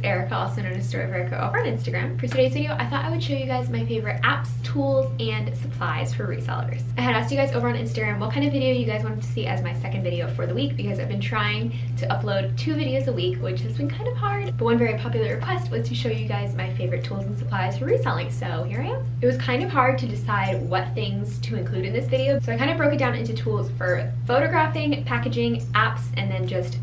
Erica, also known as Story of Erica, over on Instagram. For today's video, I thought I would show you guys my favorite apps, tools, and supplies for resellers. I had asked you guys over on Instagram what kind of video you guys wanted to see as my second video for the week, because I've been trying to upload 2 videos a week, which has been kind of hard. But one very popular request was to show you guys my favorite tools and supplies for reselling, so here I am. It was kind of hard to decide what things to include in this video, so I kind of broke it down into tools for photographing, packaging, apps, and then just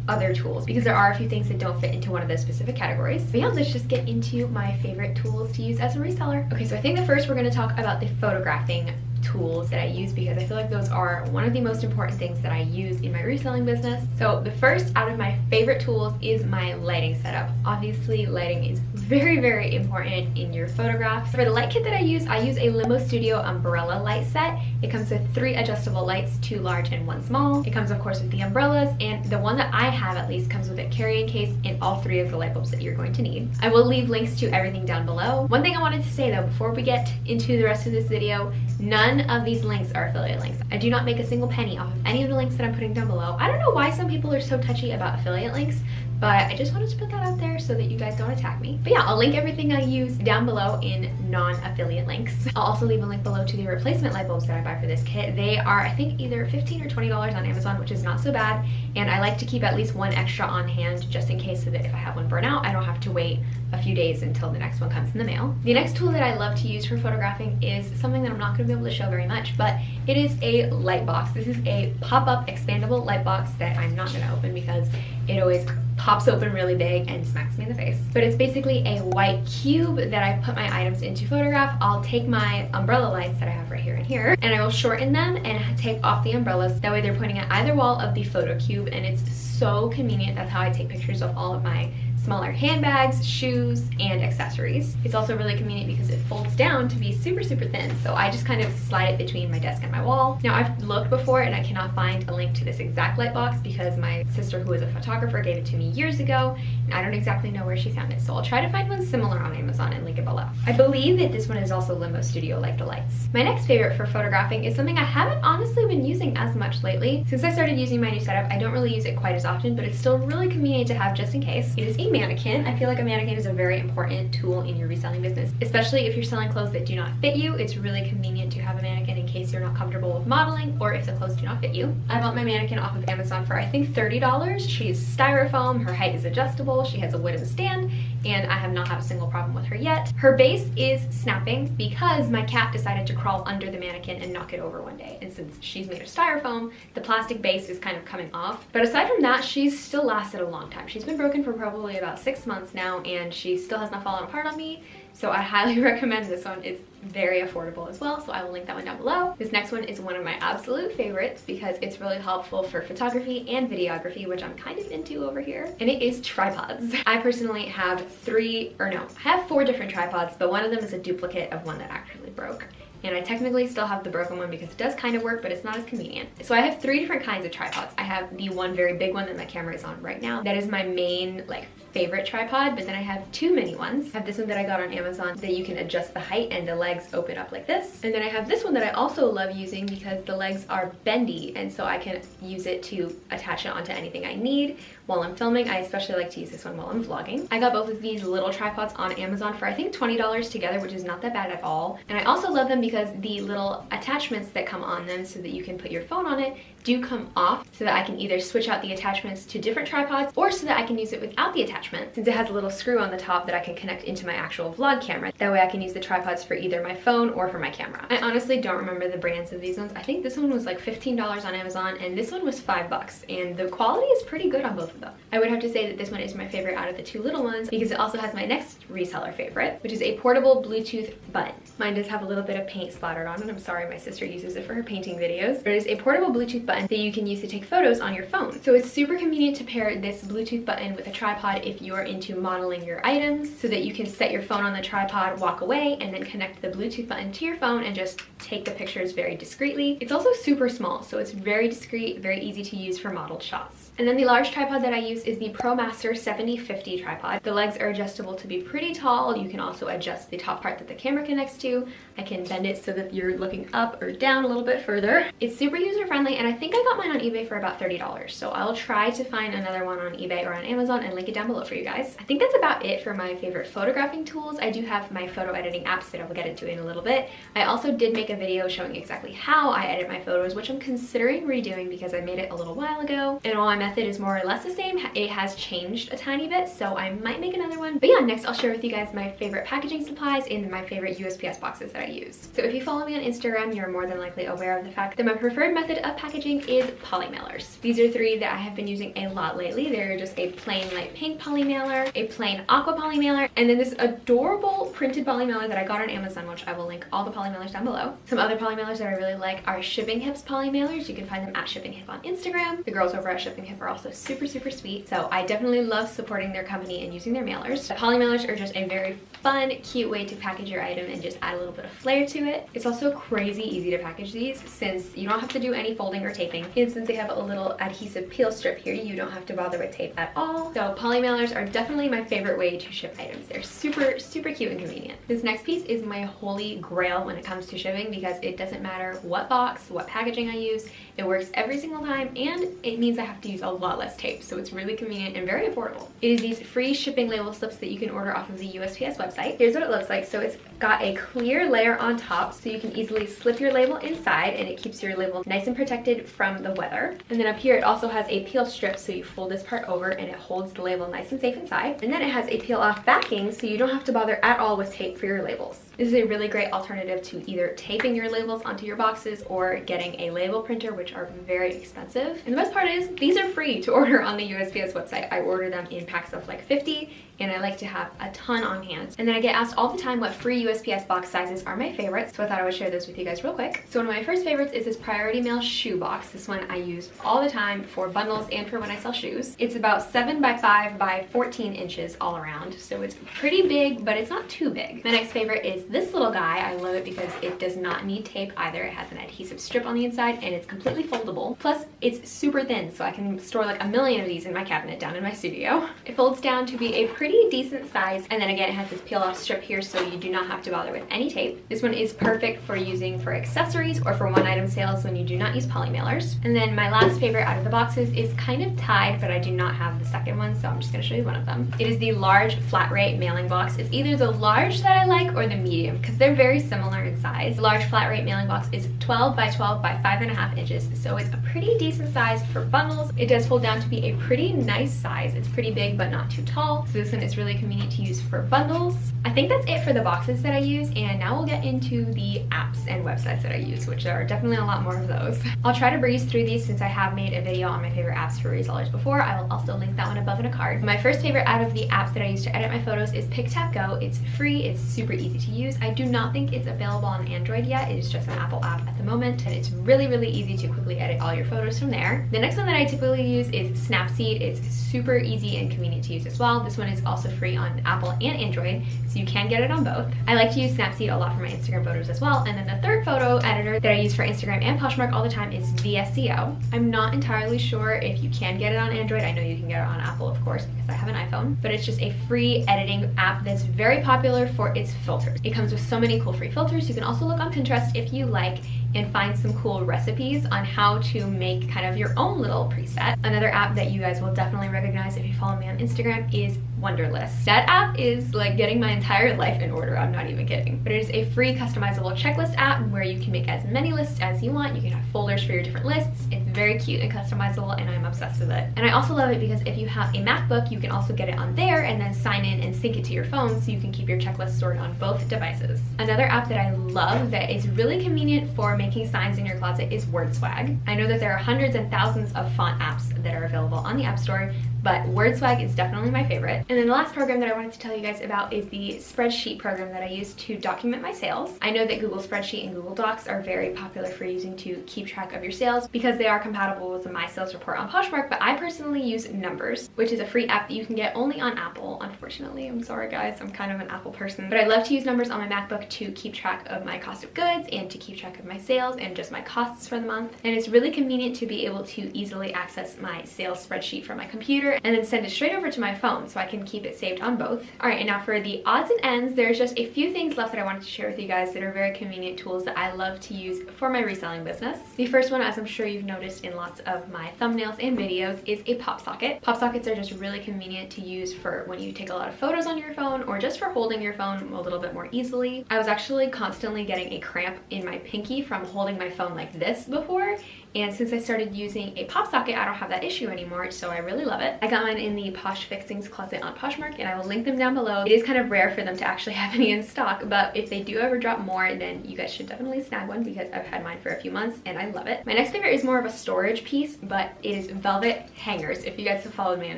other tools, because there are a few things that don't fit into one of those specific categories. But yeah, let's just get into my favorite tools to use as a reseller. Okay, so I think that first we're going to talk about the photographing tools that I use, because I feel like those are one of the most important things that I use in my reselling business. So the first out of my favorite tools is my lighting setup. Obviously, lighting is very, very important in your photographs. For the light kit that I use a Limo Studio umbrella light set. It comes with 3 adjustable lights, 2 large and 1 small. It comes, of course, with the umbrellas, and the one that I have at least comes with a carrying case and all 3 of the light bulbs that you're going to need. I will leave links to everything down below. One thing I wanted to say though, before we get into the rest of this video, none of these links are affiliate links. I do not make a single penny off of any of the links that I'm putting down below. I don't know why some people are so touchy about affiliate links, but I just wanted to put that out there so that you guys don't attack me. But yeah, I'll link everything I use down below in non-affiliate links. I'll also leave a link below to the replacement light bulbs that I buy for this kit. They are, I think, either $15 or $20 on Amazon, which is not so bad. And I like to keep at least one extra on hand just in case, so that if I have one burn out, I don't have to wait a few days until the next one comes in the mail. The next tool that I love to use for photographing is something that I'm not going to be able to show very much, but it is a light box. This is a pop-up expandable light box that I'm not going to open because it always pops open really big and smacks me in the face. But it's basically a white cube that I put my items into photograph. I'll take my umbrella lights that I have right here and here, and I will shorten them and take off the umbrellas. That way they're pointing at either wall of the photo cube, and it's so convenient. That's how I take pictures of all of my smaller handbags, shoes, and accessories. It's also really convenient because it folds down to be super, super thin, so I just kind of slide it between my desk and my wall. Now, I've looked before and I cannot find a link to this exact light box because my sister, who is a photographer, gave it to me years ago, and I don't exactly know where she found it, so I'll try to find one similar on Amazon and link it below. I believe that this one is also Limo Studio, like the lights. My next favorite for photographing is something I haven't honestly been using as much lately. Since I started using my new setup, I don't really use it quite as often, but it's still really convenient to have just in case. It is a Mannequin. I feel like a Mannequin is a very important tool in your reselling business, especially if you're selling clothes that do not fit you. It's really convenient to have a Mannequin in case you're not comfortable with modeling or if the clothes do not fit you. I bought my Mannequin off of Amazon for I think $30. She's styrofoam, her height is adjustable, she has a wooden stand, and I have not had a single problem with her yet. Her base is snapping because my cat decided to crawl under the Mannequin and knock it over one day, and since she's made of styrofoam, the plastic base is kind of coming off. But aside from that, she's still lasted a long time. She's been broken for probably about 6 months now, and she still has not fallen apart on me, so I highly recommend this one. It's very affordable as well, so I will link that one down below. This next one is one of my absolute favorites because it's really helpful for photography and videography, which I'm kind of into over here, and it is tripods. I personally have 4 different tripods, but one of them is a duplicate of one that actually broke. And I technically still have the broken one because it does kind of work, but it's not as convenient. So I have 3 different kinds of tripods. I have the one very big one that my camera is on right now. That is my main, favorite tripod, but then I have 2 mini ones. I have this one that I got on Amazon that you can adjust the height and the legs open up like this. And then I have this one that I also love using because the legs are bendy, and so I can use it to attach it onto anything I need while I'm filming. I especially like to use this one while I'm vlogging. I got both of these little tripods on Amazon for I think $20 together, which is not that bad at all. And I also love them because the little attachments that come on them so that you can put your phone on it do come off, so that I can either switch out the attachments to different tripods or so that I can use it without the attachment, since it has a little screw on the top that I can connect into my actual vlog camera. That way I can use the tripods for either my phone or for my camera. I honestly don't remember the brands of these ones. I think this one was like $15 on Amazon and this one was $5, and the quality is pretty good on both of them. I would have to say that this one is my favorite out of the 2 little ones because it also has my next reseller favorite, which is a portable Bluetooth button. Mine does have a little bit of paint splattered on it. I'm sorry, my sister uses it for her painting videos. But it is a portable Bluetooth button that you can use to take photos on your phone. So it's super convenient to pair this Bluetooth button with a tripod if you're into modeling your items, so that you can set your phone on the tripod, walk away, and then connect the Bluetooth button to your phone and just take the pictures very discreetly. It's also super small, so it's very discreet, very easy to use for modeled shots. And then the large tripod that I use is the ProMaster 7050 tripod. The legs are adjustable to be pretty tall. You can also adjust the top part that the camera connects to. I can bend it so that you're looking up or down a little bit further. It's super user friendly, and I think I got mine on eBay for about $30. So I'll try to find another one on eBay or on Amazon and link it down below for you guys. I think that's about it for my favorite photographing tools. I do have my photo editing apps that I will get into in a little bit. I also did make a video showing exactly how I edit my photos, which I'm considering redoing because I made it a little while ago. And while my method is more or less the same, it has changed a tiny bit, so I might make another one. But yeah, next I'll share with you guys my favorite packaging supplies and my favorite USPS boxes that I use. So if you follow me on Instagram, you're more than likely aware of the fact that my preferred method of packaging is polymailers. These are three that I have been using a lot lately. They're just a plain light pink polymailer, a plain aqua polymailer, and then this adorable printed polymailer that I got on Amazon, which I will link all the polymailers down below. Some other polymailers that I really like are Shipping Hips polymailers. You can find them at Shipping Hip on Instagram. The girls over at Shipping Hip are also super sweet, so I definitely love supporting their company and using their mailers. The polymailers are just a very fun, cute way to package your item and just add a little bit of flair to it. It's also crazy easy to package these since you don't have to do any folding or taping, and since they have a little adhesive peel strip here, you don't have to bother with tape at all. So polymailers are definitely my favorite way to ship items. They're super cute and convenient. This next piece is my holy grail when it comes to shipping because it doesn't matter what box, what packaging I use, it works every single time, and it means I have to use a lot less tape, so it's really convenient and very affordable. It is these free shipping label slips that you can order off of the USPS website. Here's what it looks like. So it's got a clear layer on top so you can easily slip your label inside, and it keeps your label nice and protected from the weather. And then up here it also has a peel strip, so you fold this part over and it holds the label nice and safe inside. And then it has a peel off backing, so you don't have to bother at all with tape for your labels. This is a really great alternative to either taping your labels onto your boxes or getting a label printer, which are very expensive. And the best part is these are free to order on the USPS website. I order them in packs of like 50, and I like to have a ton on hand. And then I get asked all the time what free USPS box sizes are my favorites, so I thought I would share those with you guys real quick. So one of my first favorites is this Priority Mail shoe box. This one I use all the time for bundles and for when I sell shoes. It's about 7 by 5 by 14 inches all around, so it's pretty big, but it's not too big. My next favorite is this little guy. I love it because it does not need tape either. It has an adhesive strip on the inside and it's completely foldable. Plus it's super thin, so I can store like a million of these in my cabinet down in my studio. It folds down to be a pretty decent size, and then again it has this peel off strip here so you do not have to bother with any tape. This one is perfect for using for accessories or for one item sales when you do not use polymailers. And then my last favorite out of the boxes is kind of tied, but I do not have the second one, so I'm just going to show you one of them. It is the large flat rate mailing box. It's either the large that I like or the medium because they're very similar in size. The large flat rate mailing box is 12 by 12 by 5.5 inches, so it's a pretty decent size for bundles. It does fold down to be a pretty nice size. It's pretty big but not too tall, so this one is really convenient to use for bundles. I think that's it for the boxes that I use, and now we'll get into the apps and websites that I use, which there are definitely a lot more of those. I'll try to breeze through these since I have made a video on my favorite apps for resellers before. I will also link that one above in a card. My first favorite out of the apps that I use to edit my photos is PicTapGo. It's free, it's super easy to use. I do not think it's available on Android yet. It is just an Apple app at the moment, and it's really easy to quickly edit all your photos from there. The next one that I typically use is Snapseed. It's super easy and convenient to use as well. This one is also free on Apple and Android, so you can get it on both. I like to use Snapseed a lot for my Instagram photos as well. And then the third photo editor that I use for Instagram and Poshmark all the time is VSCO. I'm not entirely sure if you can get it on Android. I know you can get it on Apple, of course, because I have an iPhone, but it's just a free editing app that's very popular for its filters. It comes with so many cool free filters. You can also look on Pinterest if you like and find some cool recipes on how to make kind of your own little preset. Another app that you guys will definitely recognize if you follow me on Instagram is Wunderlist. That app is like getting my entire life in order. I'm not even kidding. But it is a free customizable checklist app where you can make as many lists as you want. You can have folders for your different lists. It's very cute and customizable, and I'm obsessed with it. And I also love it because if you have a MacBook, you can also get it on there and then sign in and sync it to your phone so you can keep your checklist stored on both devices. Another app that I love that is really convenient for making signs in your closet is WordSwag. I know that there are hundreds and thousands of font apps that are available on the App Store. but word swag is definitely my favorite. And then the last program that I wanted to tell you guys about is the spreadsheet program that I use to document my sales. I know that Google Spreadsheet and Google Docs are very popular for using to keep track of your sales because they are compatible with the My Sales Report on Poshmark, but I personally use Numbers, which is a free app that you can get only on Apple. Unfortunately, I'm sorry guys, I'm kind of an Apple person, but I love to use Numbers on my MacBook to keep track of my cost of goods and to keep track of my sales and just my costs for the month. And it's really convenient to be able to easily access my sales spreadsheet from my computer and then send it straight over to my phone so I can keep it saved on both. All right, and now for the odds and ends, there's just a few things left that I wanted to share with you guys that are very convenient tools that I love to use for my reselling business. The first one, as I'm sure you've noticed in lots of my thumbnails and videos, is a pop socket. Pop sockets are just really convenient to use for when you take a lot of photos on your phone or just for holding your phone a little bit more easily. I was actually constantly getting a cramp in my pinky from holding my phone like this before, and since I started using a pop socket, I don't have that issue anymore, so I really love it. I got mine in the Posh Fixings closet on Poshmark, and I will link them down below. It is kind of rare for them to actually have any in stock, but if they do ever drop more, then you guys should definitely snag one because I've had mine for a few months and I love it. My next favorite is more of a storage piece, but it is velvet hangers. If you guys have followed me on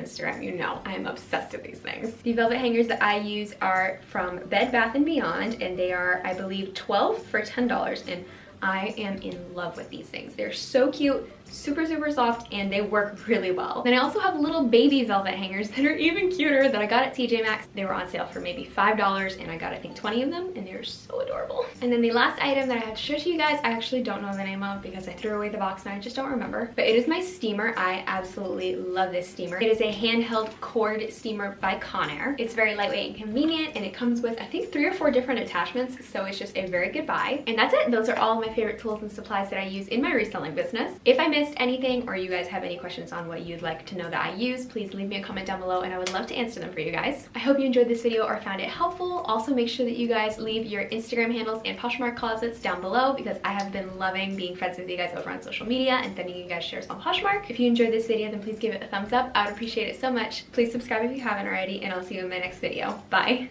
Instagram, you know I am obsessed with these things. The velvet hangers that I use are from Bed Bath & Beyond, and they are, I believe, 12 for $10, and I am in love with these things. They're so cute, super soft, and they work really well. Then I also have little baby velvet hangers that are even cuter that I got at TJ Maxx. They were on sale for maybe $5 and I got I think 20 of them, and they're so adorable. And then the last item that I have to show to you guys, I actually don't know the name of because I threw away the box and I just don't remember, but it is my steamer. I absolutely love this steamer. It is a handheld cord steamer by Conair. It's very lightweight and convenient, and it comes with I think 3 or 4 different attachments, so it's just a very good buy. And that's it. Those are all my favorite tools and supplies that I use in my reselling business. If I missed anything or you guys have any questions on what you'd like to know that I use, please leave me a comment down below and I would love to answer them for you guys. I hope you enjoyed this video or found it helpful. Also, make sure that you guys leave your Instagram handles and Poshmark closets down below because I have been loving being friends with you guys over on social media and sending you guys shares on Poshmark. If you enjoyed this video, then please give it a thumbs up. I would appreciate it so much. Please subscribe if you haven't already, and I'll see you in my next video. Bye!